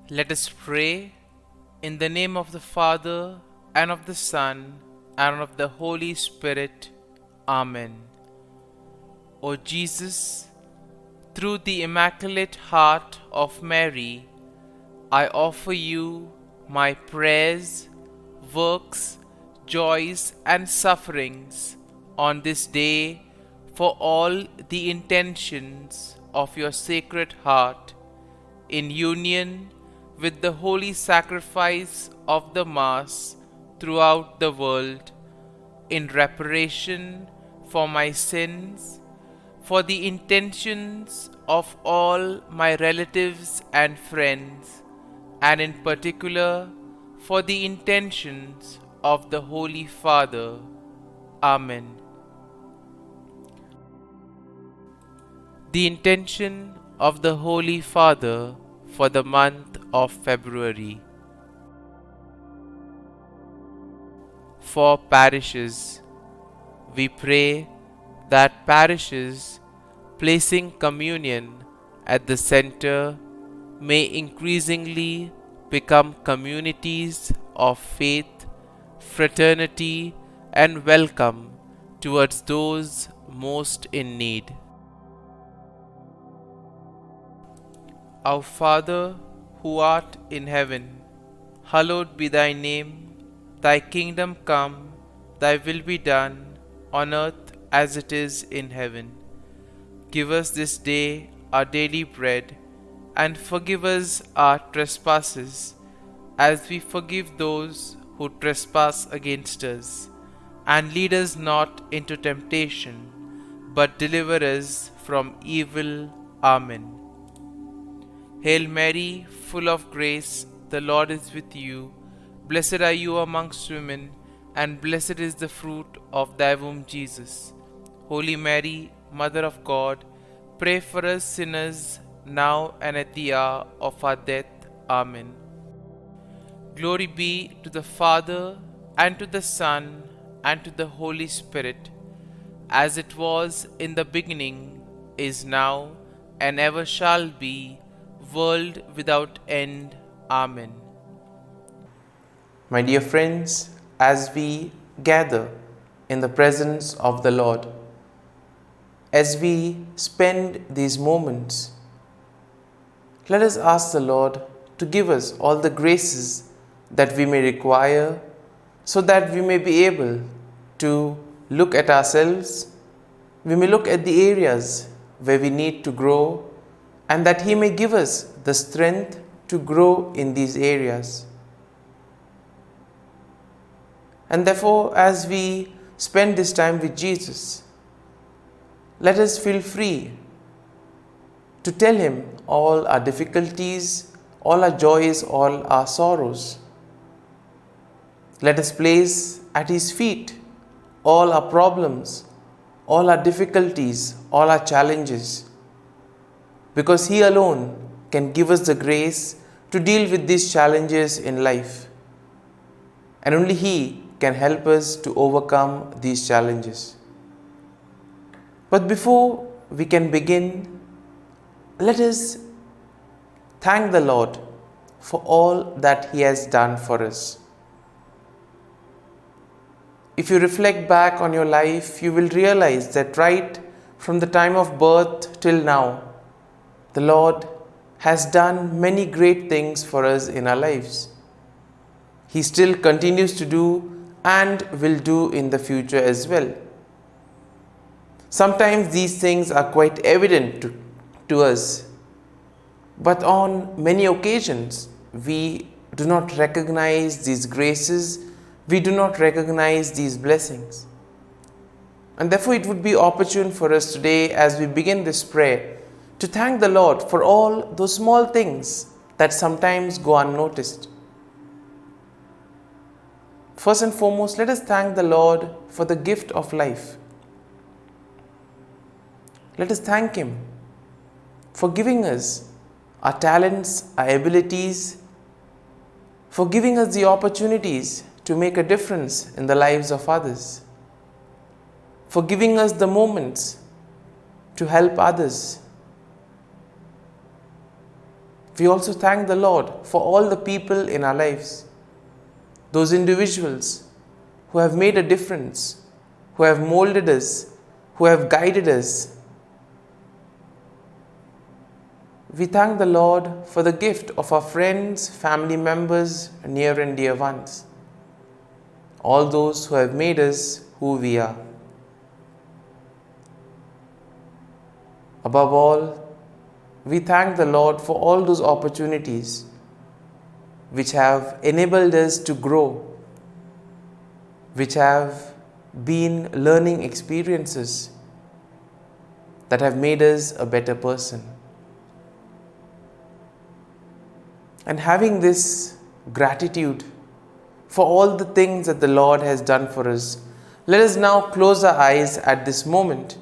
Let us pray in the name of the Father, and of the Son, and of the Holy Spirit. Amen. O Jesus, through the Immaculate Heart of Mary, I offer you my prayers, works, joys, and sufferings on this day for all the intentions of your Sacred Heart, in union with the holy sacrifice of the Mass throughout the world, in reparation for my sins, for the intentions of all my relatives and friends, and in particular for the intentions of the Holy Father. Amen. The intention of the Holy Father for the month of February. For parishes, we pray that parishes placing communion at the center may increasingly become communities of faith, fraternity, and welcome towards those most in need. Our Father, who art in heaven, hallowed be thy name. Thy kingdom come, thy will be done, on earth as it is in heaven. Give us this day our daily bread, and forgive us our trespasses, as we forgive those who trespass against us. And lead us not into temptation, but deliver us from evil. Amen. Hail Mary, full of grace, the Lord is with you. Blessed are you amongst women, and blessed is the fruit of thy womb, Jesus. Holy Mary, Mother of God, pray for us sinners, now and at the hour of our death. Amen. Glory be to the Father, and to the Son, and to the Holy Spirit, as it was in the beginning, is now, and ever shall be, world without end. Amen. My dear friends, as we gather in the presence of the Lord, as we spend these moments, let us ask the Lord to give us all the graces that we may require, so that we may be able to look at ourselves, we may look at the areas where we need to grow, and that He may give us the strength to grow in these areas. And therefore, as we spend this time with Jesus, let us feel free to tell Him all our difficulties, all our joys, all our sorrows. Let us place at His feet all our problems, all our difficulties, all our challenges, because He alone can give us the grace to deal with these challenges in life. And only He can help us to overcome these challenges. But before we can begin, let us thank the Lord for all that He has done for us. If you reflect back on your life, you will realize that right from the time of birth till now, the Lord has done many great things for us in our lives. He still continues to do and will do in the future as well. Sometimes these things are quite evident to us, but on many occasions we do not recognize these graces, we do not recognize these blessings. And therefore it would be opportune for us today, as we begin this prayer, to thank the Lord for all those small things that sometimes go unnoticed. First and foremost, let us thank the Lord for the gift of life. Let us thank Him for giving us our talents, our abilities, for giving us the opportunities to make a difference in the lives of others, for giving us the moments to help others, We also thank the Lord for all the people in our lives, those individuals who have made a difference, who have molded us, who have guided us. We thank the Lord for the gift of our friends, family members, near and dear ones, all those who have made us who we are. Above all, we thank the Lord for all those opportunities which have enabled us to grow, which have been learning experiences that have made us a better person. And having this gratitude for all the things that the Lord has done for us, let us now close our eyes at this moment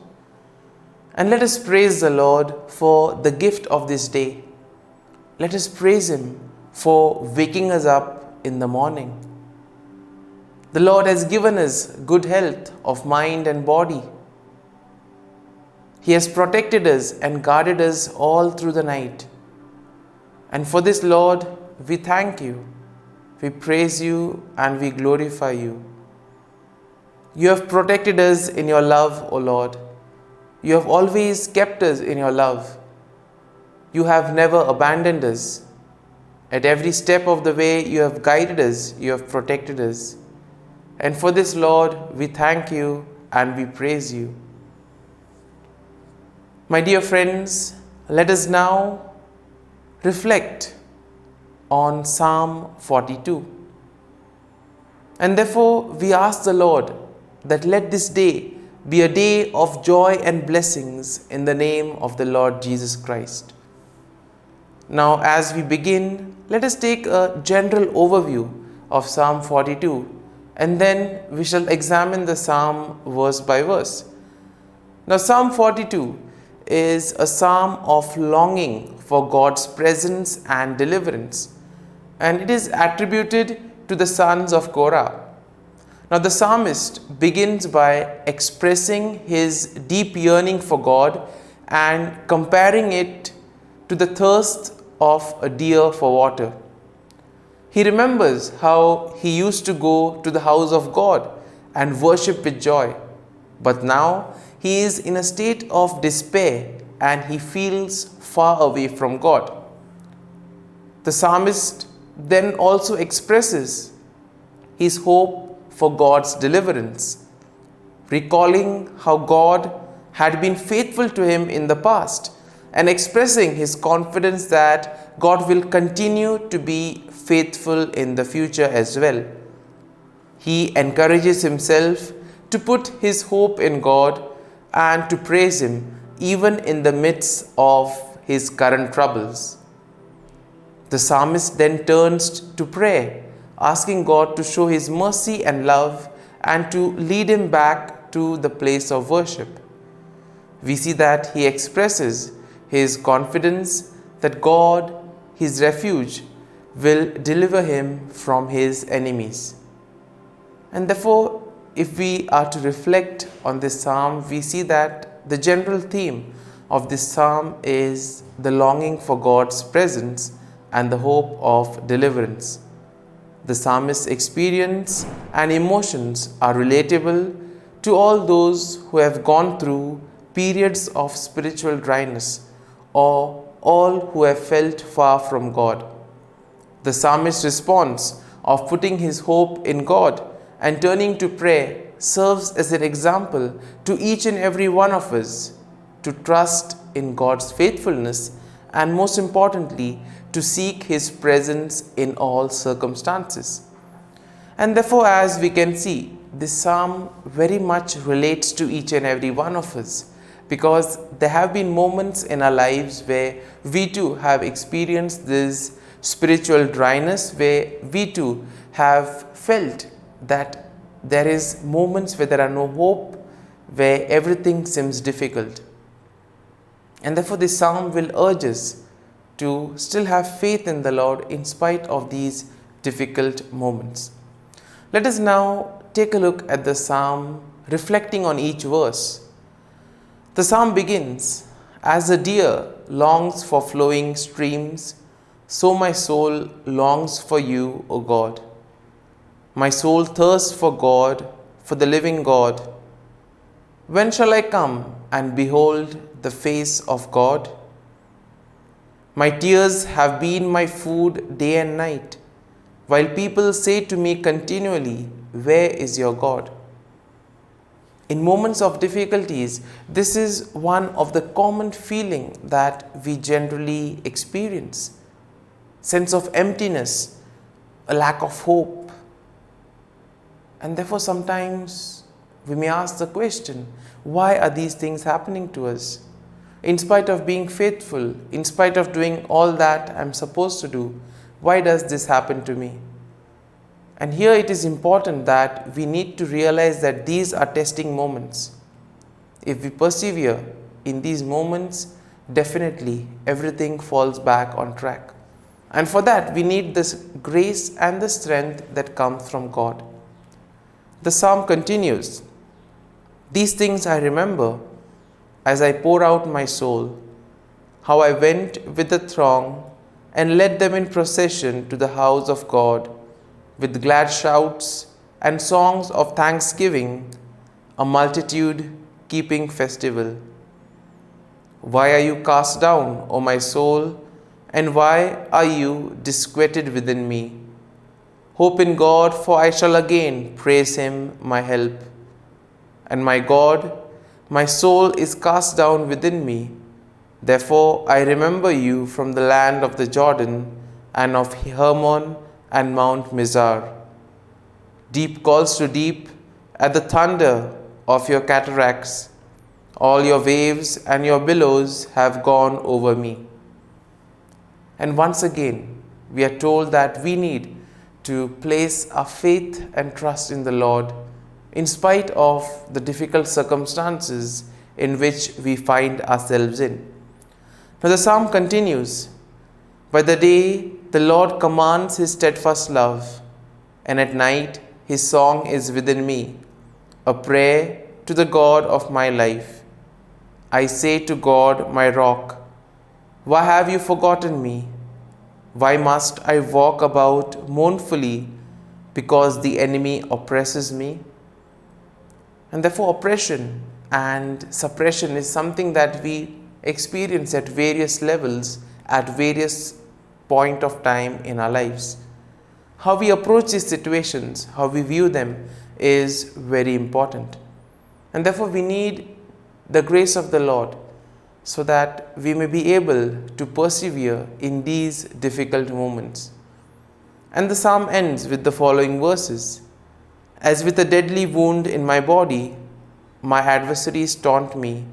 and let us praise the Lord for the gift of this day. Let us praise Him for waking us up in the morning. The Lord has given us good health of mind and body. He has protected us and guarded us all through the night. And for this, Lord, we thank you, we praise you, and we glorify you. You have protected us in your love, O Lord. You have always kept us in your love. You have never abandoned us. At every step of the way, you have guided us, you have protected us. And for this, Lord, we thank you and we praise you. My dear friends, let us now reflect on Psalm 42. And therefore, we ask the Lord that let this day be a day of joy and blessings in the name of the Lord Jesus Christ. Now, as we begin, let us take a general overview of Psalm 42, and then we shall examine the psalm verse by verse. Now, Psalm 42 is a psalm of longing for God's presence and deliverance, and it is attributed to the sons of Korah. Now, the psalmist begins by expressing his deep yearning for God and comparing it to the thirst of a deer for water. He remembers how he used to go to the house of God and worship with joy, but now he is in a state of despair and he feels far away from God. The psalmist then also expresses his hope for God's deliverance, recalling how God had been faithful to him in the past and expressing his confidence that God will continue to be faithful in the future as well. He encourages himself to put his hope in God and to praise Him even in the midst of his current troubles. The psalmist then turns to prayer, asking God to show His mercy and love and to lead him back to the place of worship. We see that he expresses his confidence that God, his refuge, will deliver him from his enemies. And therefore, if we are to reflect on this psalm, we see that the general theme of this psalm is the longing for God's presence and the hope of deliverance. The psalmist's experience and emotions are relatable to all those who have gone through periods of spiritual dryness or all who have felt far from God. The psalmist's response of putting his hope in God and turning to prayer serves as an example to each and every one of us to trust in God's faithfulness and, most importantly, to seek His presence in all circumstances. And therefore, as we can see, this psalm very much relates to each and every one of us, because there have been moments in our lives where we too have experienced this spiritual dryness, where we too have felt that there is moments where there are no hope, where everything seems difficult. And therefore this psalm will urge us to still have faith in the Lord in spite of these difficult moments. Let us now take a look at the psalm, reflecting on each verse. The psalm begins, "As a deer longs for flowing streams, So my soul longs for you, O God. My soul thirsts for God, for the living God. When shall I come and behold the face of God? My tears have been my food day and night, while people say to me continually, "Where is your God?" In moments of difficulties, this is one of the common feeling that we generally experience. Sense of emptiness, a lack of hope. And therefore sometimes we may ask the question, why are these things happening to us? In spite of being faithful, in spite of doing all that I'm supposed to do, why does this happen to me? And here it is important that we need to realize that these are testing moments. If we persevere in these moments, definitely everything falls back on track. And for that, we need this grace and the strength that comes from God. The psalm continues, "These things I remember as I pour out my soul, how I went with the throng and led them in procession to the house of God, with glad shouts and songs of thanksgiving, a multitude keeping festival. Why are you cast down, O my soul, and why are you disquieted within me? Hope in God, for I shall again praise him, my help. And my God, my soul is cast down within me. Therefore I remember you from the land of the Jordan and of Hermon and Mount Mizar. Deep calls to deep at the thunder of your cataracts. All your waves and your billows have gone over me." And once again, we are told that we need to place our faith and trust in the Lord in spite of the difficult circumstances in which we find ourselves in. Now the psalm continues, "By the day the Lord commands his steadfast love, and at night his song is within me, a prayer to the God of my life. I say to God, my rock, why have you forgotten me? Why must I walk about mournfully because the enemy oppresses me?" And therefore oppression and suppression is something that we experience at various levels, at various point of time in our lives. How we approach these situations, how we view them is very important. And therefore we need the grace of the Lord so that we may be able to persevere in these difficult moments. And the psalm ends with the following verses. "As with a deadly wound in my body, my adversaries taunt me,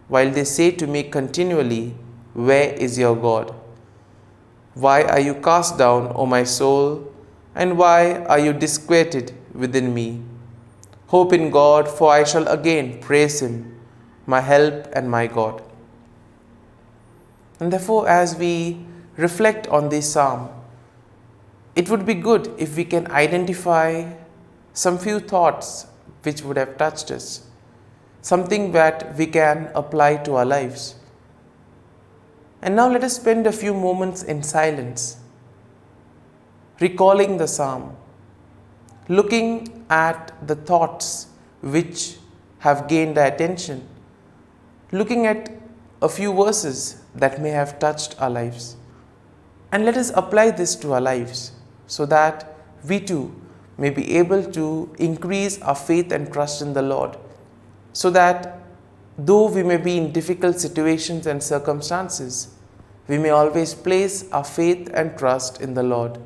while they say to me continually, 'Where is your God?' Why are you cast down, O my soul, and why are you disquieted within me? Hope in God, for I shall again praise him, my help and my God." And therefore, as we reflect on this psalm, it would be good if we can identify some few thoughts which would have touched us, something that we can apply to our lives. And now let us spend a few moments in silence, recalling the psalm, looking at the thoughts which have gained our attention, looking at a few verses that may have touched our lives. And let us apply this to our lives so that we too may be able to increase our faith and trust in the Lord, so that though we may be in difficult situations and circumstances, we may always place our faith and trust in the Lord,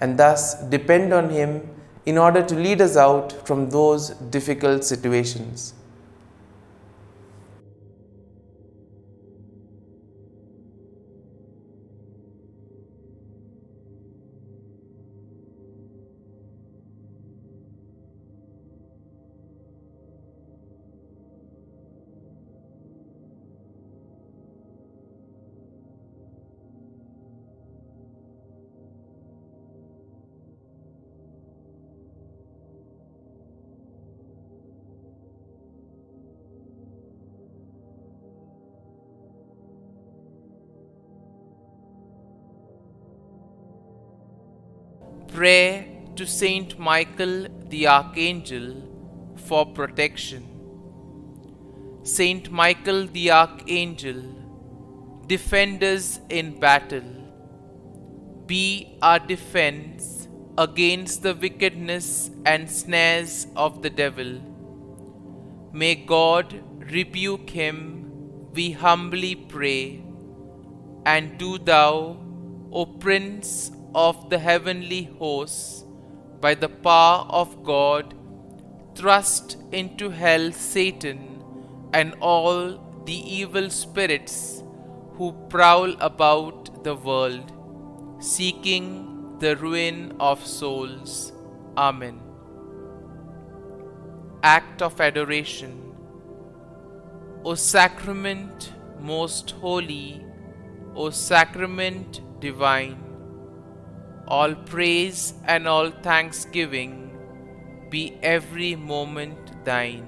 and thus depend on him in order to lead us out from those difficult situations. Prayer to Saint Michael the Archangel for protection. Saint Michael the Archangel, defend us in battle. Be our defense against the wickedness and snares of the devil. May God rebuke him, we humbly pray. And do thou, O Prince of the heavenly hosts, by the power of God, thrust into hell Satan and all the evil spirits who prowl about the world, seeking the ruin of souls. Amen. Act of Adoration. O Sacrament most holy, O Sacrament divine, all praise and all thanksgiving be every moment thine.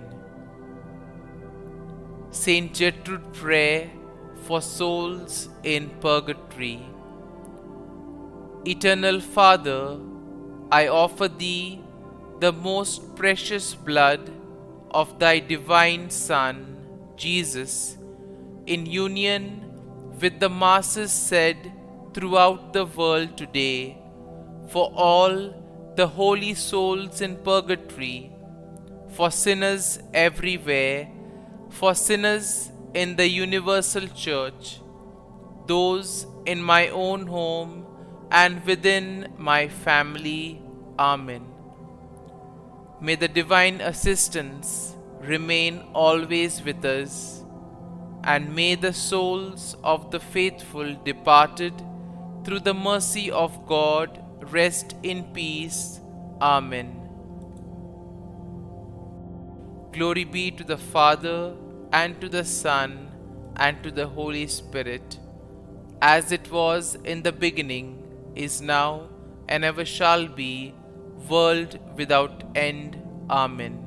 Saint Gertrude Prayer for souls in purgatory. Eternal Father, I offer Thee the most precious blood of Thy divine Son, Jesus, in union with the masses said throughout the world today, for all the holy souls in purgatory, for sinners everywhere, for sinners in the universal church, those in my own home and within my family. Amen. May the divine assistance remain always with us, and may the souls of the faithful departed through the mercy of God rest in peace. Amen. Glory be to the Father, and to the Son, and to the Holy Spirit, as it was in the beginning, is now, and ever shall be, world without end. Amen.